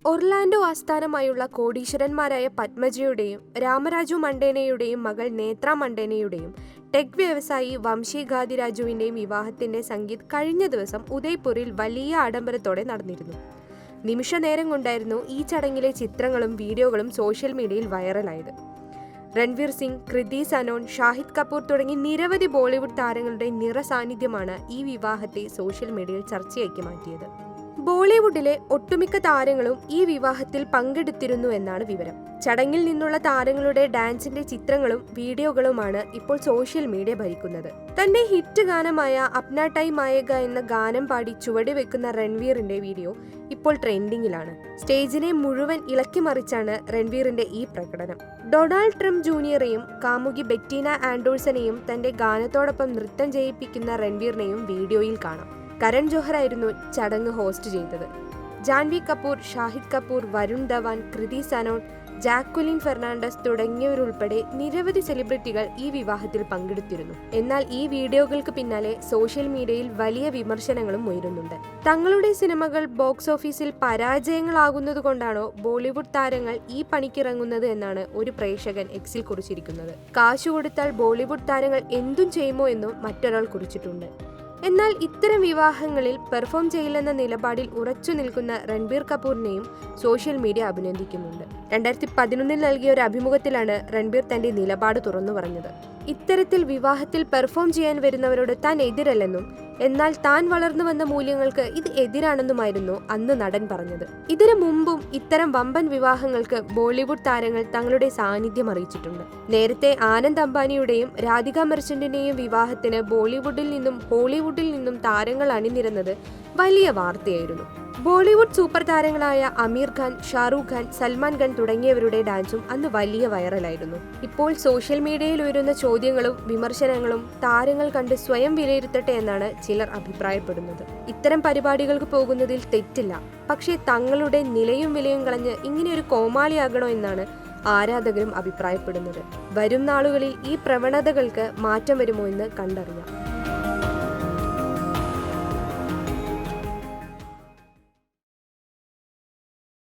Orlando ആസ്ഥാനമായുള്ള കോടീശ്വരന്മാരായ പത്മജയുടെയും രാമരാജു മണ്ടേനയുടെയും മകൾ നേത്ര മണ്ടേനയുടെയും ടെക് വ്യവസായി വംശി ഖാദിരാജുവിൻ്റെയും വിവാഹത്തിന്റെ സംഗീത് കഴിഞ്ഞ ദിവസം ഉദയ്പൂരിൽ വലിയ ആഡംബരത്തോടെ നടന്നിരുന്നു. നിമിഷ നേരം കൊണ്ടായിരുന്നു ഈ ചടങ്ങിലെ ചിത്രങ്ങളും വീഡിയോകളും സോഷ്യൽ മീഡിയയിൽ വൈറലായത്. രൺവീർ സിംഗ്, കൃതി സനോൺ, ഷാഹിദ് കപൂർ തുടങ്ങി നിരവധി ബോളിവുഡ് താരങ്ങളുടെ നിറസാന്നിധ്യമാണ് ഈ വിവാഹത്തെ സോഷ്യൽ മീഡിയയിൽ ചർച്ചയാക്കി മാറ്റിയത്. ബോളിവുഡിലെ ഒട്ടുമിക്ക താരങ്ങളും ഈ വിവാഹത്തിൽ പങ്കെടുത്തിരുന്നു എന്നാണ് വിവരം. ചടങ്ങിൽ നിന്നുള്ള താരങ്ങളുടെ ഡാൻസിന്റെ ചിത്രങ്ങളും വീഡിയോകളുമാണ് ഇപ്പോൾ സോഷ്യൽ മീഡിയ ഭരിക്കുന്നത്. തന്റെ ഹിറ്റ് ഗാനമായ അപ്നാ ടൈം ആയേഗ എന്ന ഗാനം പാടി ചുവടുവെക്കുന്ന രൺവീറിന്റെ വീഡിയോ ഇപ്പോൾ ട്രെൻഡിങ്ങിലാണ്. സ്റ്റേജിനെ മുഴുവൻ ഇളക്കിമറിച്ചാണ് രൺവീറിന്റെ ഈ പ്രകടനം. ഡൊണാൾഡ് ട്രംപ് ജൂനിയറെയും കാമുകി ബെറ്റീന ആൻഡേഴ്സണെയും തന്റെ ഗാനത്തോടൊപ്പം നൃത്തം ചെയ്യിപ്പിക്കുന്ന രൺവീറിനെയും വീഡിയോയിൽ കാണാം. കരൺ ജോഹർ ആയിരുന്നു ചടങ്ങ് ഹോസ്റ്റ് ചെയ്തത്. ജാൻവി കപൂർ, ഷാഹിദ് കപൂർ, വരുൺ ധവാൻ, കൃതി സനോൺ, ജാക്വലിൻ ഫെർണാണ്ടസ് തുടങ്ങിയവരുൾപ്പെടെ നിരവധി സെലിബ്രിറ്റികൾ ഈ വിവാഹത്തിൽ പങ്കെടുത്തിരുന്നു. എന്നാൽ ഈ വീഡിയോകൾക്ക് പിന്നാലെ സോഷ്യൽ മീഡിയയിൽ വലിയ വിമർശനങ്ങളും ഉയരുന്നുണ്ട്. തങ്ങളുടെ സിനിമകൾ ബോക്സ് ഓഫീസിൽ പരാജയങ്ങളാകുന്നതുകൊണ്ടാണോ ബോളിവുഡ് താരങ്ങൾ ഈ പണിക്കിറങ്ങുന്നത് എന്നാണ് ഒരു പ്രേക്ഷകൻ എക്സിൽ കുറിച്ചിരിക്കുന്നത്. കാശു കൊടുത്താൽ ബോളിവുഡ് താരങ്ങൾ എന്തും ചെയ്യുമോ എന്നും മറ്റൊരാൾ കുറിച്ചിട്ടുണ്ട്. എന്നാൽ ഇത്തരം വിവാഹങ്ങളിൽ പെർഫോം ചെയ്യില്ലെന്ന നിലപാടിൽ ഉറച്ചു നിൽക്കുന്ന രൺബീർ കപൂറിനെയും സോഷ്യൽ മീഡിയ അഭിനന്ദിക്കുന്നുണ്ട്. 2011 നൽകിയ ഒരു അഭിമുഖത്തിലാണ് രൺബീർ തന്റെ നിലപാട് തുറന്നു പറഞ്ഞത്. ഇത്തരത്തിൽ വിവാഹത്തിൽ പെർഫോം ചെയ്യാൻ വരുന്നവരോട് താൻ എതിരല്ലെന്നും എന്നാൽ താൻ വളർന്നു വന്ന മൂല്യങ്ങൾക്ക് ഇത് എതിരാണെന്നുമായിരുന്നു അന്ന് നടൻ പറഞ്ഞത്. ഇതിനു മുമ്പും ഇത്തരം വമ്പൻ വിവാഹങ്ങൾക്ക് ബോളിവുഡ് താരങ്ങൾ തങ്ങളുടെ സാന്നിധ്യം അറിയിച്ചിട്ടുണ്ട്. നേരത്തെ ആനന്ദ് അംബാനിയുടെയും രാധിക മെർച്ചന്റിന്റെയും വിവാഹത്തിന് ബോളിവുഡിൽ നിന്നും ഹോളിവുഡിൽ നിന്നും താരങ്ങൾ അണിനിരന്നത് വലിയ വാർത്തയായിരുന്നു. ബോളിവുഡ് സൂപ്പർ താരങ്ങളായ അമീർ ഖാൻ, ഷാറൂഖ് ഖാൻ, സൽമാൻ ഖാൻ തുടങ്ങിയവരുടെ ഡാൻസും അന്ന് വലിയ വൈറലായിരുന്നു. ഇപ്പോൾ സോഷ്യൽ മീഡിയയിൽ ഉയരുന്ന ചോദ്യങ്ങളും വിമർശനങ്ങളും താരങ്ങൾ കണ്ട് സ്വയം വിലയിരുത്തട്ടെ എന്നാണ് ചിലർ അഭിപ്രായപ്പെടുന്നത്. ഇത്തരം പരിപാടികൾക്ക് പോകുന്നതിൽ തെറ്റില്ല, പക്ഷേ തങ്ങളുടെ നിലയും വിലയും കളഞ്ഞ് ഇങ്ങനെയൊരു കോമാളിയാകണോ എന്നാണ് ആരാധകരും അഭിപ്രായപ്പെടുന്നത്. വരും നാളുകളിൽ ഈ പ്രവണതകൾക്ക് മാറ്റം വരുമോ എന്ന് കണ്ടറിയാം.